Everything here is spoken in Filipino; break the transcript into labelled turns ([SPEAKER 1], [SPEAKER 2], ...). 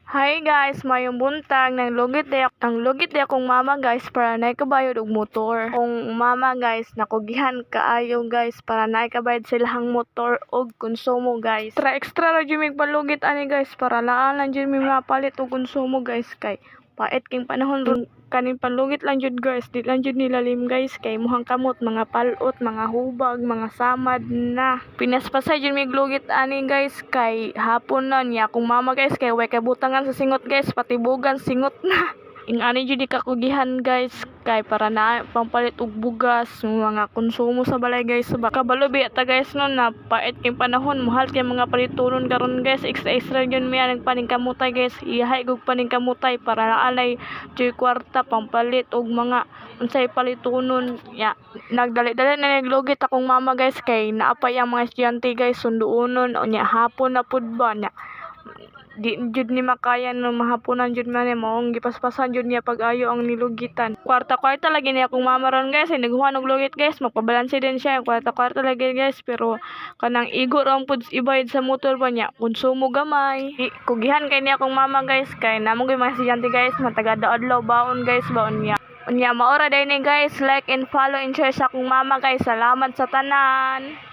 [SPEAKER 1] Hi guys, mayong buntag nang lugit di akong mama guys para naikabayad og motor. Kung mama guys nakugihan kaayo guys para naikabayad silahang motor og konsumo guys. Extra ra jud mig palugit ani guys para laan lang jud mi mapalit og konsumo guys kay pait king panahon ron kaning palugit lang jud guys, di lang jud nilalim guys kay muhang kamot mga palot, mga hubag, mga samad na. Pinaspasay jud mig lugit ani guys kay hapon na niya kung mama guys kay way kabutangan sa singot guys, patibugan singot na. Ing ani jud kakugihan guys kay para na pampalit og bugas, mga konsumo sa balay guys. Kabalo biya ta guys no na pait king panahon, mahal kay mga palitunon karon guys. Extra jud miya nagpaning kamutay guys. Ihay gug paning kamutay para naalay jud kwarta pampalit og mga unsay palitunon. Ya, nagdali-dali na naglugit akong mama guys kay naapay ang mga estudyante guys sunduonon nya hapon na pud ba nya. Di jud ni makaya no mahaponan jud man maong gipaspasan jud niya pag-ayo ang nilugitan. Kwarta lagi niya akong mama ron guys, ay naghuha og lugit guys, magpabalanse din siya. Kwarta lagi guys, pero kanang igo ra pud ibayad sa motor ba niya, konsumo gamay. Kugihan kay niya akong mama guys, kay namo gyud mga estudyante guys, matagada adlaw baon guys, baon niya. Unya maora day ni guys, like and follow and share sa akong mama guys. Salamat sa tanan.